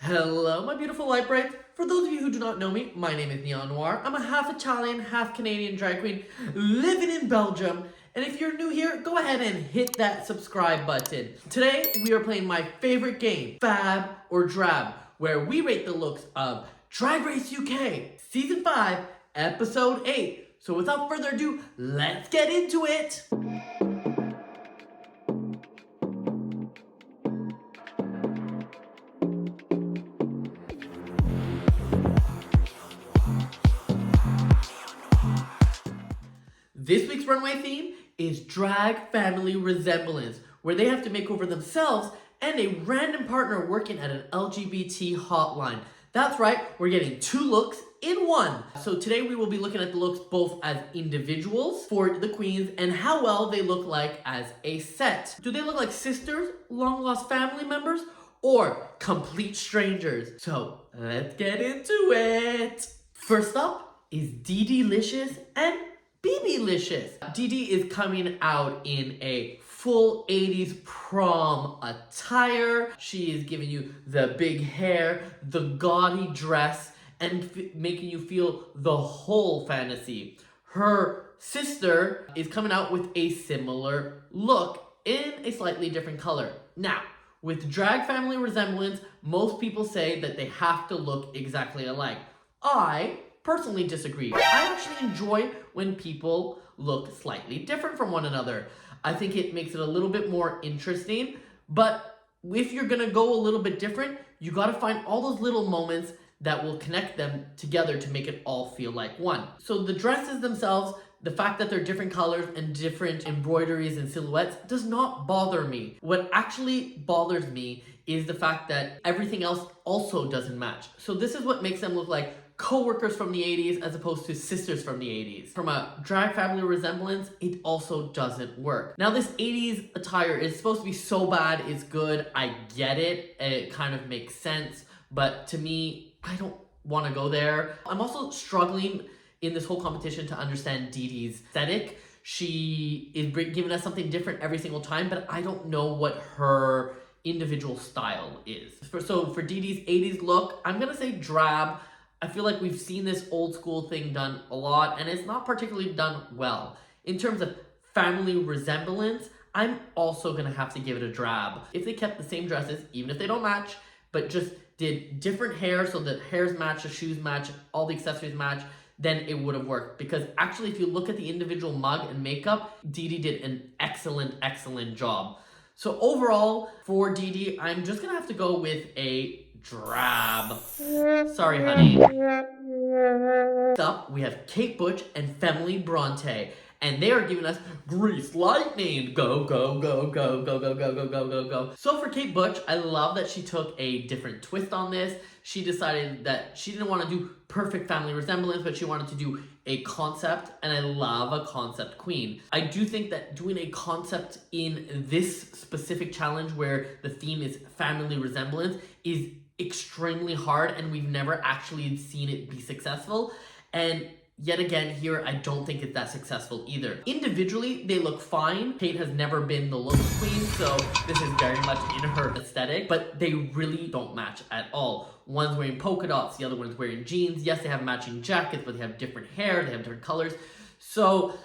Hello, my beautiful light brights. For those of you who do not know me, my name is Noire. I'm a half Italian, half Canadian drag queen living in Belgium. And if you're new here, go ahead and hit that subscribe button. Today, we are playing my favorite game, FAB or Drab, where we rate the looks of Drag Race UK, Season 5, Episode 8. So without further ado, let's get into it! This week's runway theme is Drag Family Resemblance, where they have to make over themselves and a random partner working at an LGBT hotline. That's right, we're getting two looks in one. So today we will be looking at the looks both as individuals for the queens and how well they look like as a set. Do they look like sisters, long lost family members, or complete strangers? So let's get into it. First up is DD-licious and BB-licious. DD is coming out in a full 80s prom attire. She is giving you the big hair, the gaudy dress, and making you feel the whole fantasy. Her sister is coming out with a similar look in a slightly different color. Now, with Drag Family Resemblance, most people say that they have to look exactly alike. I personally disagree. I actually enjoy when people look slightly different from one another. I think it makes it a little bit more interesting, but if you're gonna go a little bit different, you gotta find all those little moments that will connect them together to make it all feel like one. So the dresses themselves, the fact that they're different colors and different embroideries and silhouettes does not bother me. What actually bothers me is the fact that everything else also doesn't match. So this is what makes them look like co-workers from the 80s as opposed to sisters from the 80s. From a Drag Family Resemblance, it also doesn't work. Now this 80s attire is supposed to be so bad it's good. I get it. It kind of makes sense. But to me, I don't want to go there. I'm also struggling in this whole competition to understand Dee Dee's aesthetic. She is giving us something different every single time, but I don't know what her individual style is. So for Dee Dee's 80s look, I'm going to say Drab. I feel like we've seen this old school thing done a lot, and it's not particularly done well. In terms of family resemblance, I'm also gonna have to give it a Drab. If they kept the same dresses, even if they don't match, but just did different hair so that hairs match, the shoes match, all the accessories match, then it would have worked. Because actually, if you look at the individual mug and makeup, Dee Dee did an excellent job. So overall, for Dee Dee, I'm just gonna have to go with a Drab. Sorry, honey. Next up, we have Kate Butch and Femily Bronte, and they are giving us Grease Lightning. Go, go, go, go, go, go, go, go, go, go, go. So for Kate Butch, I love that she took a different twist on this. She decided that she didn't want to do perfect family resemblance, but she wanted to do a concept, and I love a concept queen. I do think that doing a concept in this specific challenge where the theme is family resemblance is extremely hard, and we've never actually seen it be successful. And yet again, here, I don't think it's that successful either. Individually, they look fine. Kate has never been the looks queen, so this is very much in her aesthetic, but they really don't match at all. One's wearing polka dots, the other one's wearing jeans. Yes, they have matching jackets, but they have different hair, they have different colors. So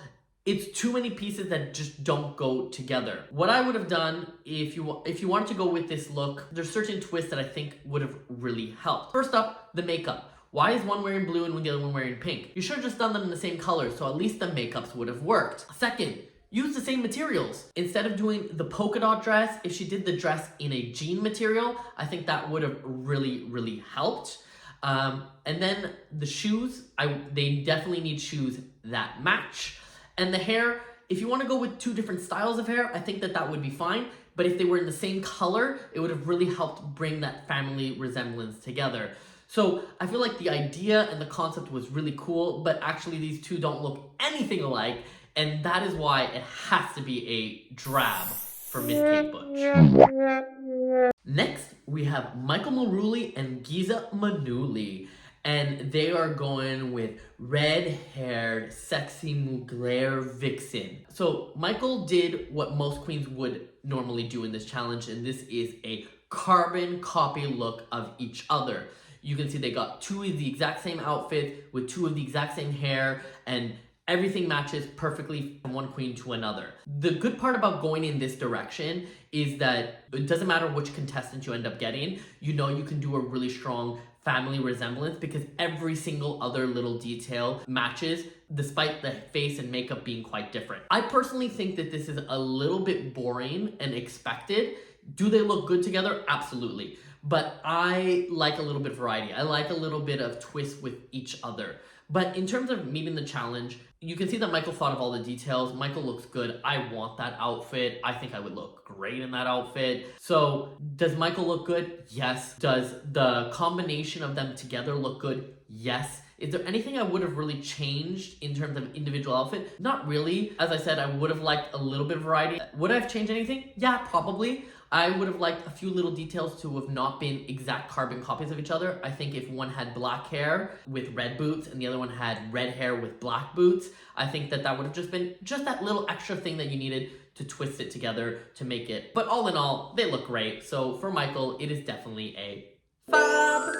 it's too many pieces that just don't go together. What I would have done if you wanted to go with this look, there's certain twists that I think would have really helped. First up, the makeup. Why is one wearing blue and the other one wearing pink? You should have just done them in the same color, so at least the makeups would have worked. Second, use the same materials. Instead of doing the polka dot dress, if she did the dress in a jean material, I think that would have really helped. And then the shoes, they definitely need shoes that match. And the hair, if you want to go with two different styles of hair, I think that would be fine. But if they were in the same color, it would have really helped bring that family resemblance together. So I feel like the idea and the concept was really cool, but actually these two don't look anything alike. And that is why it has to be a Drab for Miss Kate Butch. Next, we have Michael Maruli and Giza Manuli. And they are going with red-haired, sexy Mugler vixen. So Michael did what most queens would normally do in this challenge, and this is a carbon copy look of each other. You can see they got two of the exact same outfit with two of the exact same hair, and everything matches perfectly from one queen to another. The good part about going in this direction is that it doesn't matter which contestant you end up getting, you know you can do a really strong family resemblance because every single other little detail matches despite the face and makeup being quite different. I personally think that this is a little bit boring and expected. Do they look good together? Absolutely. But I like a little bit of variety. I like a little bit of twist with each other. But in terms of meeting the challenge, you can see that Michael thought of all the details. Michael looks good. I want that outfit. I think I would look great in that outfit. So does Michael look good? Yes. Does the combination of them together look good? Yes. Is there anything I would have really changed in terms of individual outfit? Not really. As I said, I would have liked a little bit of variety. Would I have changed anything? Yeah, probably. I would have liked a few little details to have not been exact carbon copies of each other. I think if one had black hair with red boots and the other one had red hair with black boots, I think that would have just been just that little extra thing that you needed to twist it together to make it. But all in all, they look great. So for Michael, it is definitely a FAB.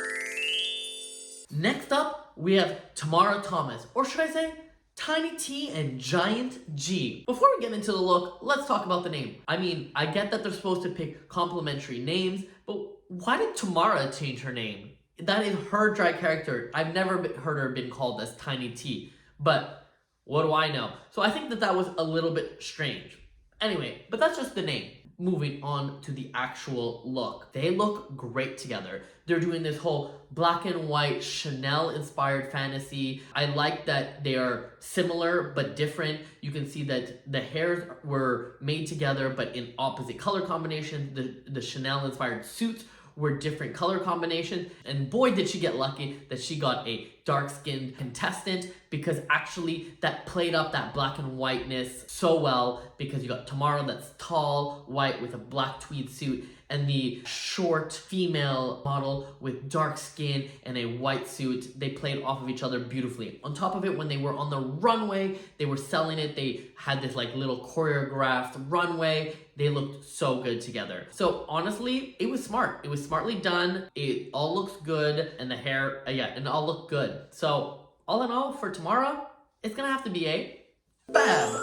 Next up, we have Tamara Thomas, or should I say Tiny T and Giant G. Before we get into the look, let's talk about the name. I mean, I get that they're supposed to pick complimentary names, but why did Tamara change her name? That is her drag character. I've never heard her been called as Tiny T, but what do I know? So I think that was a little bit strange. Anyway, but that's just the name. Moving on to the actual look. They look great together. They're doing this whole black and white Chanel-inspired fantasy. I like that they are similar but different. You can see that the hairs were made together but in opposite color combinations. The Chanel-inspired suits were different color combinations. And boy, did she get lucky that she got a dark-skinned contestant, because actually that played up that black and whiteness so well, because you got Tamara that's tall, white with a black tweed suit, and the short female model with dark skin and a white suit. They played off of each other beautifully. On top of it, when they were on the runway, they were selling it. They had this like little choreographed runway. They looked so good together. So honestly, it was smart. It was smartly done. It all looks good, and the hair, and it all looked good. So all in all, for Tamara, it's gonna have to be a FAB.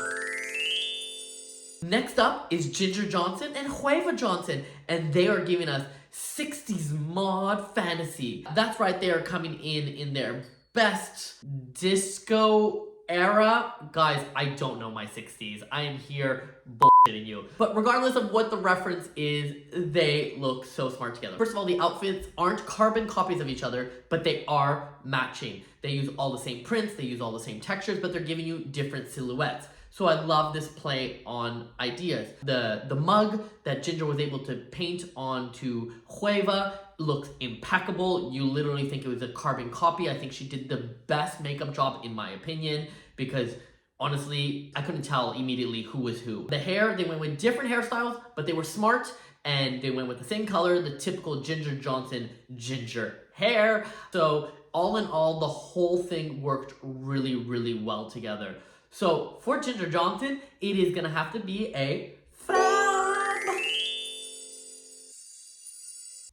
Next up is Ginger Johnson and Hueva Johnson, and they are giving us 60s mod fantasy. That's right, they are coming in their best disco era. Guys, I don't know my 60s. I am here bullshitting you. But regardless of what the reference is, they look so smart together. First of all, the outfits aren't carbon copies of each other, but they are matching. They use all the same prints, they use all the same textures, but they're giving you different silhouettes. So I love this play on ideas. The mug that Ginger was able to paint onto Hueva looks impeccable. You literally think it was a carbon copy. I think she did the best makeup job in my opinion, because honestly, I couldn't tell immediately who was who. The hair, they went with different hairstyles, but they were smart, and they went with the same color, the typical Ginger Johnson ginger hair. So all in all, the whole thing worked really, really well together. So for Ginger Johnson, it is gonna have to be a FAB.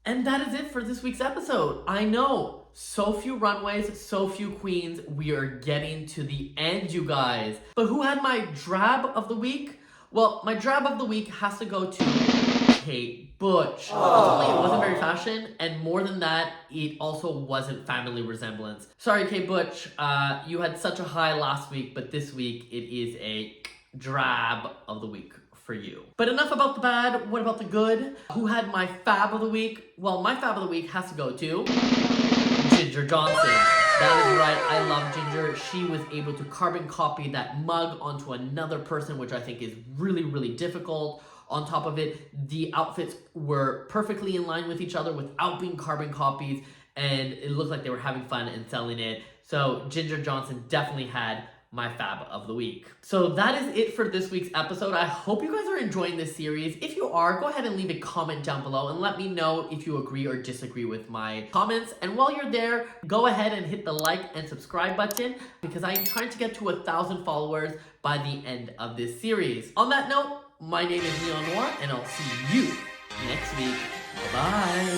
And that is it for this week's episode. I know, so few runways, so few queens. We are getting to the end, you guys. But who had my drab of the week? Well, my drab of the week has to go to Kate Butch. Ultimately, it wasn't very fashion, and more than that, it also wasn't family resemblance. Sorry, Kate Butch, you had such a high last week, but this week it is a drab of the week for you. But enough about the bad, what about the good? Who had my FAB of the week? Well, my FAB of the week has to go to Ginger Johnson. That is right, I love Ginger. She was able to carbon copy that mug onto another person, which I think is really, really difficult. On top of it, the outfits were perfectly in line with each other without being carbon copies, and it looked like they were having fun and selling it. So Ginger Johnson definitely had my FAB of the week. So that is it for this week's episode. I hope you guys are enjoying this series. If you are, go ahead and leave a comment down below and let me know if you agree or disagree with my comments. And while you're there, go ahead and hit the like and subscribe button, because I am trying to get to 1,000 followers by the end of this series. On that note, my name is Noire, and I'll see you next week. Bye-bye.